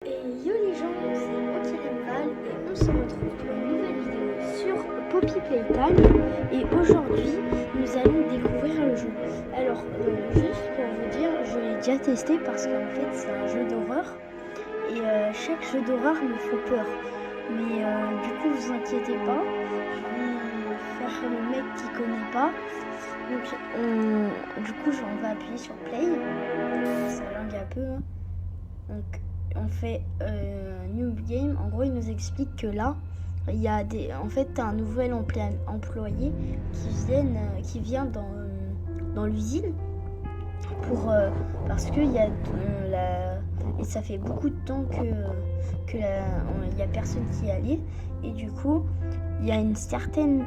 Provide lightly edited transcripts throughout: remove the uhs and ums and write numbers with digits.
Et yo les gens, c'est Okirenval et on se retrouve pour une nouvelle vidéo sur Poppy Playtime. Et aujourd'hui, nous allons découvrir le jeu. Alors, juste pour vous dire, je l'ai déjà testé parce qu'en fait, c'est un jeu d'horreur. Et chaque jeu d'horreur me fait peur. Mais du coup, vous inquiétez pas, je vais faire le mec qui connaît pas. Donc, du coup, on va appuyer sur Play. Ça langue un peu. Hein. Donc, on fait New Game. En gros, il nous explique que là, il y a en fait un nouvel employé qui vient dans l'usine pour parce qu'il y a et ça fait beaucoup de temps il y a personne qui est allé et du coup il y a une certaine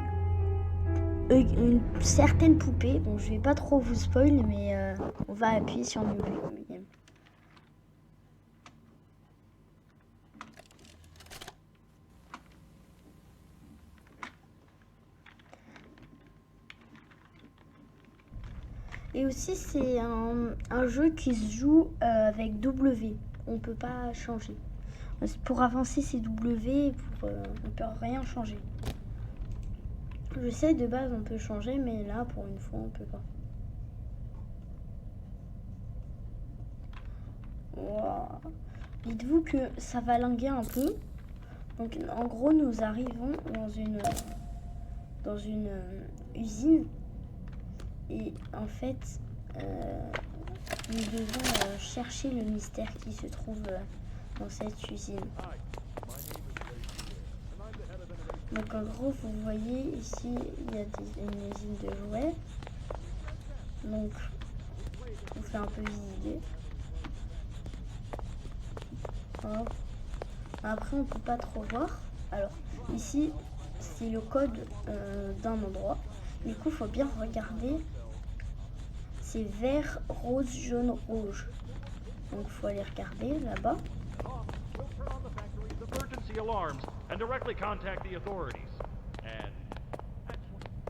poupée. Bon, je vais pas trop vous spoil, mais on va appuyer sur New Game. Et aussi, c'est un jeu qui se joue avec W. On peut pas changer. Pour avancer, c'est W. On peut rien changer. Je sais, de base, on peut changer, mais là, pour une fois, on peut pas. Wow. Dites-vous que ça va linguer un peu. Donc, en gros, nous arrivons dans une usine. Et en fait, nous devons chercher le mystère qui se trouve dans cette usine. Donc en gros, vous voyez ici, il y a une usine de jouets. Donc, on fait un peu visiter. Hop. Après, on peut pas trop voir. Alors, ici, c'est le code d'un endroit. Du coup, il faut bien regarder. C'est vert, rose, jaune, rouge. Donc, il faut aller regarder là-bas.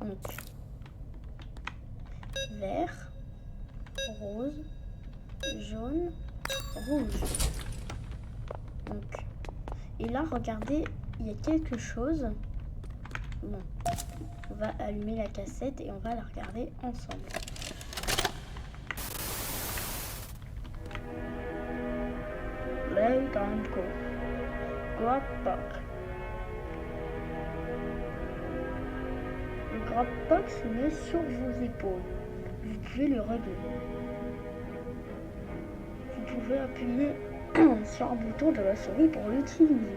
Donc, vert, rose, jaune, rouge. Donc, et là, regardez, il y a quelque chose. Bon, on va allumer la cassette et on va la regarder ensemble. Playtime Go. Grab Pack. Le Grab Pack se met sur vos épaules. Vous pouvez le régler. Vous pouvez appuyer sur un bouton de la souris pour l'utiliser.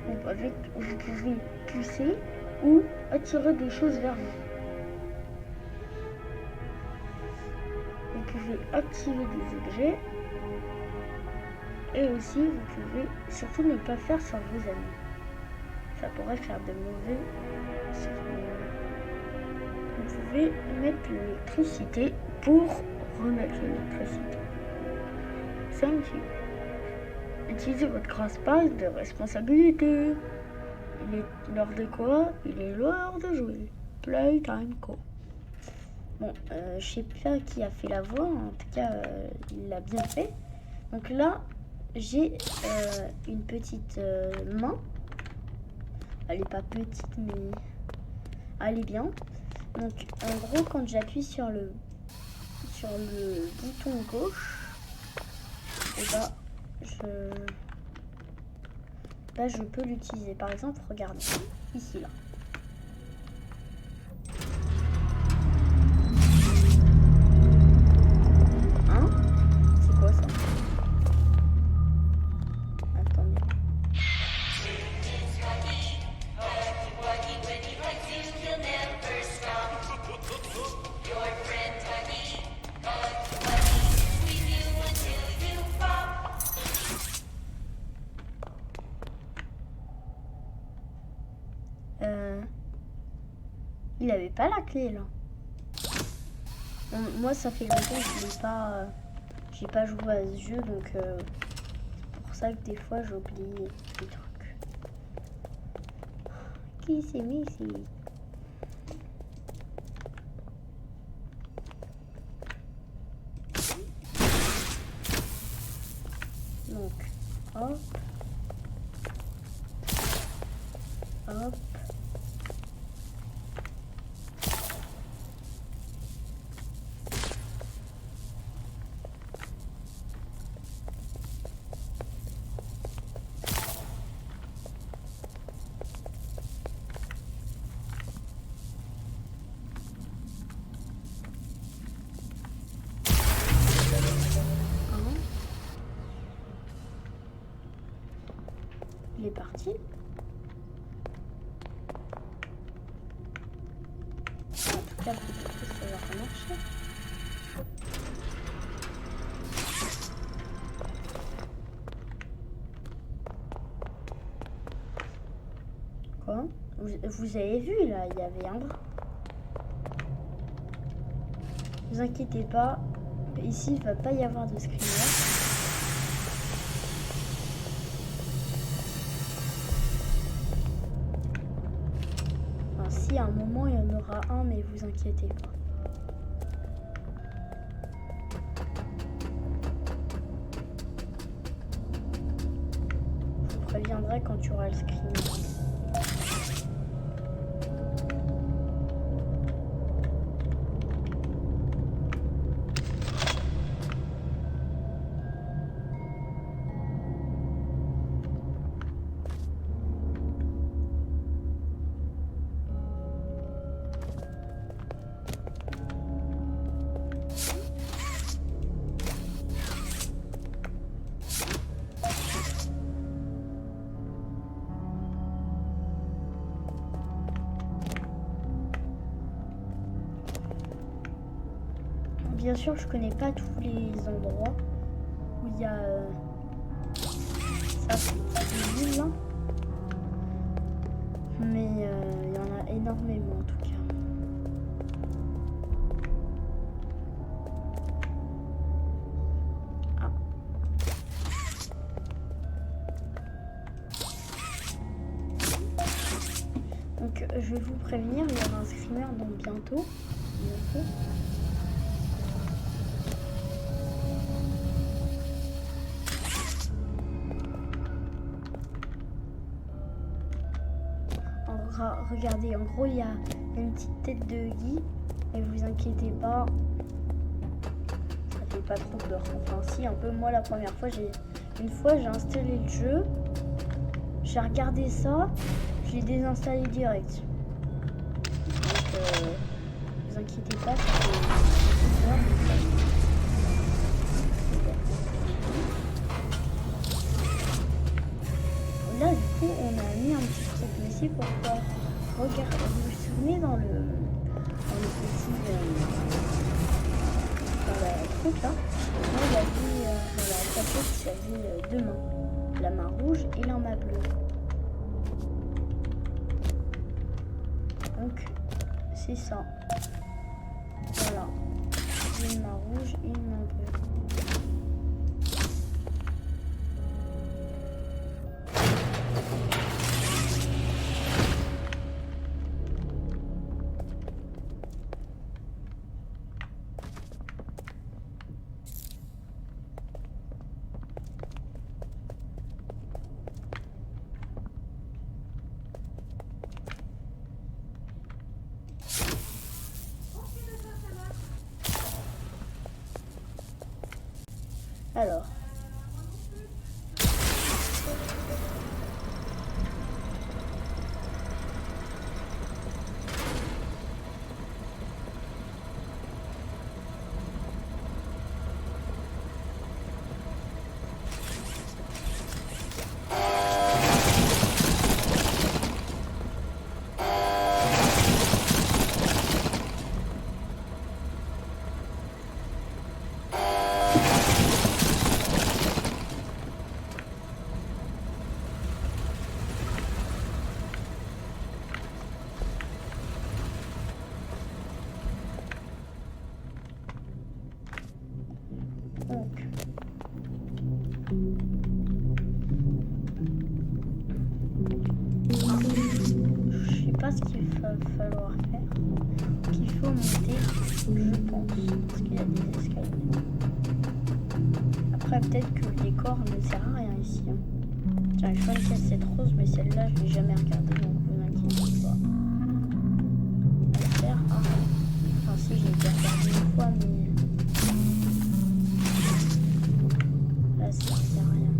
Vous pouvez pousser ou attirer des choses vers vous. Vous pouvez activer des objets. Et aussi, vous pouvez surtout ne pas faire sur vos amis. Ça pourrait faire de mauvais. Vous pouvez mettre l'électricité pour remettre l'électricité. Thank you. Utilisez votre grâce-passe de responsabilité. Il est l'heure de quoi? Il est l'heure de jouer. Playtime Co. Bon, je sais pas qui a fait la voix. En tout cas, il l'a bien fait. Donc là, j'ai une petite main. Elle est pas petite, mais elle est bien. Donc, en gros, quand j'appuie sur le bouton gauche, et je peux l'utiliser. Par exemple, regardez, ici, là. Hein? C'est quoi ça? Attendez. Il avait pas la clé là. Bon, moi ça fait longtemps que j'ai pas joué à ce jeu, donc c'est pour ça que des fois j'oublie des trucs. Qui s'est mis ici? Donc Hop. Hop. Il est parti. En tout cas, peut-être que ça va marcher. Quoi? Vous avez vu là, il y avait un bras. Ne vous inquiétez pas, ici il va pas y avoir de screamer. À un moment il y en aura un, mais vous inquiétez pas. Je vous préviendrai quand tu auras le screen. Bien sûr, je connais pas tous les endroits où il y a ça, c'est une ville là. Mais il y en a énormément en tout cas. Ah. Donc je vais vous prévenir, il y aura un screamer donc bientôt. Regardez, en gros, il y a une petite tête de Guy. Et vous inquiétez pas, ça fait pas trop peur. Enfin, si, un peu. Moi, la première fois, j'ai installé le jeu. J'ai regardé ça, je l'ai désinstallé direct. Donc, vous inquiétez pas, ça fait peur. Là, du coup, on a mis un petit truc, mais c'est pourquoi. Regardez, vous vous souvenez dans le petit dans la truc là, moi il y avait dans la tablette il y avait deux mains, la main rouge et la main bleue. Donc c'est ça. Voilà, une main rouge et une main bleue. Alors. Je sais pas ce qu'il va falloir faire. Qu'il faut monter, je pense, parce qu'il y a des escaliers. Après, peut-être que le décor ne sert à rien ici. Hein. Tiens, je vois une cassette rose, mais celle-là, je l'ai jamais regardée, donc vous inquiétez pas. À faire. Ah. Enfin, si, j'ai déjà regardé une fois, mais. Là, ça sert à rien.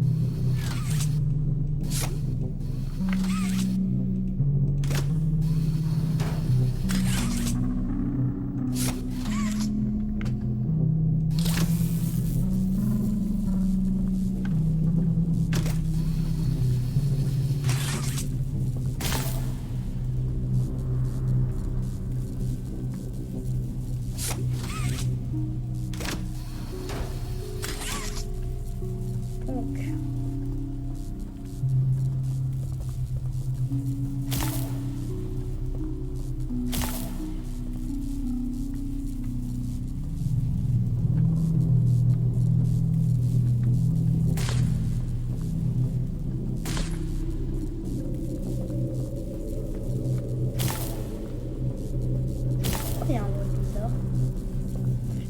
Il y a un bruit bizarre.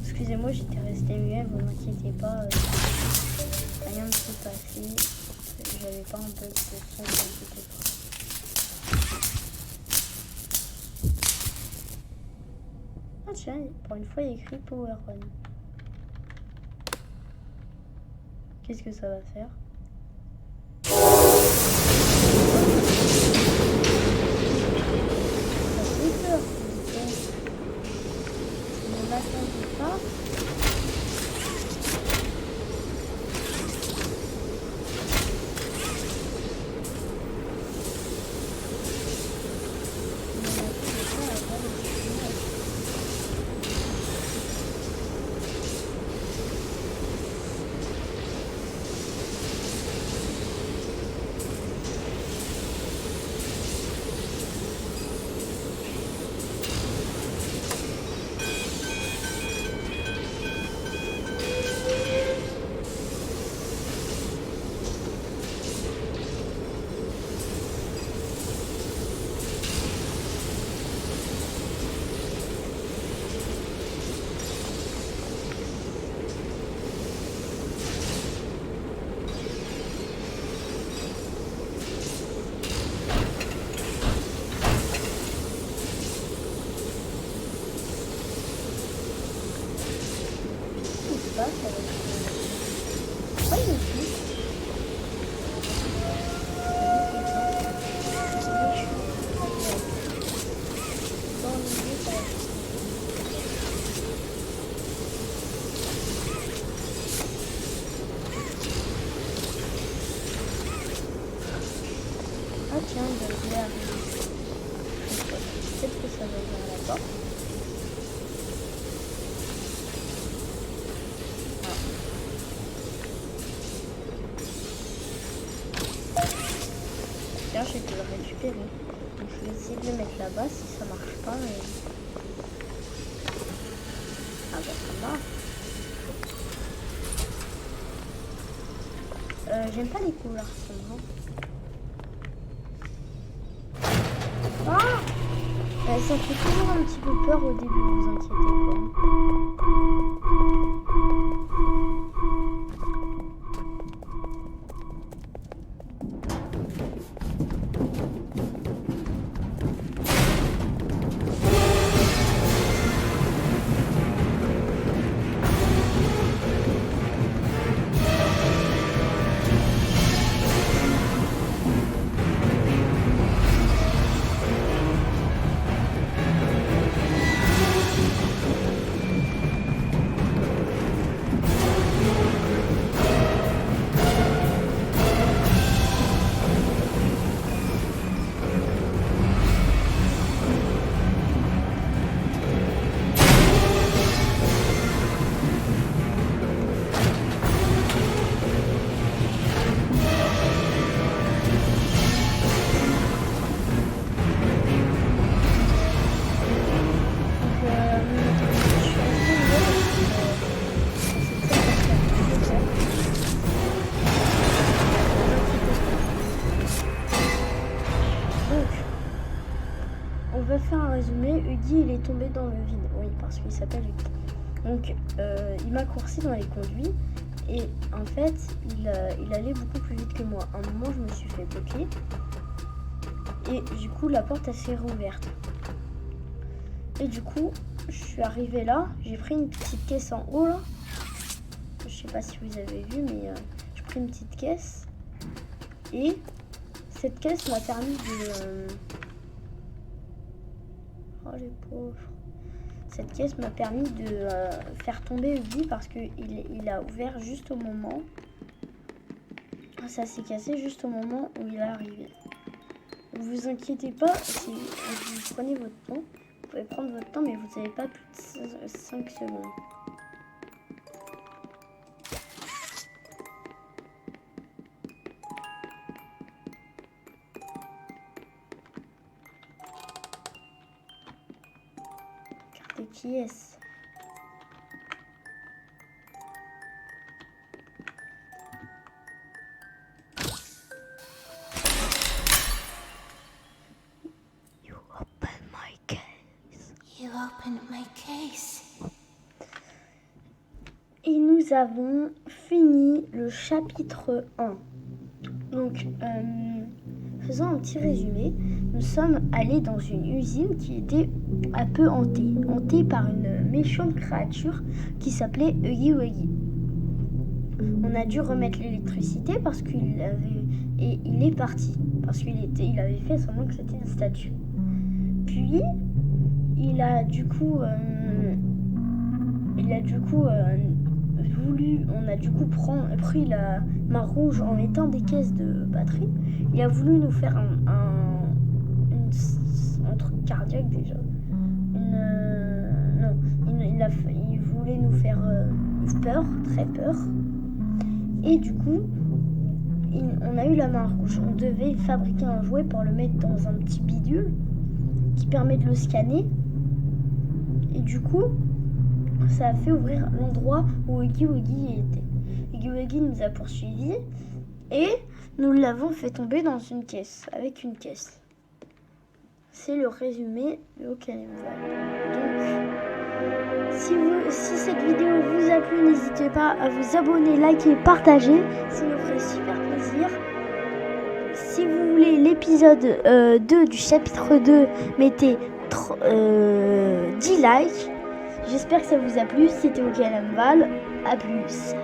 Excusez-moi, j'étais resté muet, vous n'inquiétez pas. Rien ne s'est passé. J'avais pas un peu de son, ne vous inquiétez pas. Ah tiens, pour une fois, il y a écrit Power Run. Qu'est-ce que ça va faire? Ça fait peur. Je m'en attendais pas. Ah tiens, il devait arriver. Peut-être que ça va ouvrir la porte. Tiens, j'ai pu le récupérer. Donc je vais essayer de le mettre là-bas si ça marche pas. Ah bah ça marche. J'aime pas les couleurs sombres. Ah, ça fait toujours un petit peu peur au début, vous inquiétez pas. Udi, il est tombé dans le vide. Oui, parce qu'il s'appelle Udi. Donc, il m'a coursé dans les conduits Et en fait, il allait beaucoup plus vite que moi. À un moment, je me suis fait bloquer. Et du coup, la porte elle s'est rouverte. Et du coup, je suis arrivée là. J'ai pris une petite caisse en haut là. Je sais pas si vous avez vu, mais j'ai pris une petite caisse. Et cette caisse m'a permis de... Oh les pauvres. Cette caisse m'a permis de faire tomber Huggy parce qu'il a ouvert juste au moment. Ça s'est cassé juste au moment où il est arrivé. Ne vous inquiétez pas, si vous prenez votre temps, vous pouvez prendre votre temps, mais vous n'avez pas plus de 5 secondes. Regardez qui est-ce? You open my case. You open my case. Et nous avons fini le chapitre 1. Donc, faisant un petit résumé, nous sommes allés dans une usine qui était un peu hantée par une méchante créature qui s'appelait Huggy Wuggy. On a dû remettre l'électricité parce qu'il est parti, parce qu'il avait fait semblant que c'était une statue. Puis, on a du coup pris la main rouge en mettant des caisses de batterie. Il a voulu nous faire un truc cardiaque déjà. Il voulait nous faire peur, très peur. Et du coup, on a eu la main rouge. On devait fabriquer un jouet pour le mettre dans un petit bidule qui permet de le scanner. Et du coup, ça a fait ouvrir l'endroit où Huggy Wuggy était. Huggy Wuggy nous a poursuivis et nous l'avons fait tomber dans une caisse, avec une caisse. C'est le résumé de Ocarina of Time. Donc, si cette vidéo vous a plu, n'hésitez pas à vous abonner, liker, partager. Ça nous ferait super plaisir. Si vous voulez l'épisode 2 du chapitre 2, mettez 10 likes. J'espère que ça vous a plu. C'était Ocarina of Time. À plus.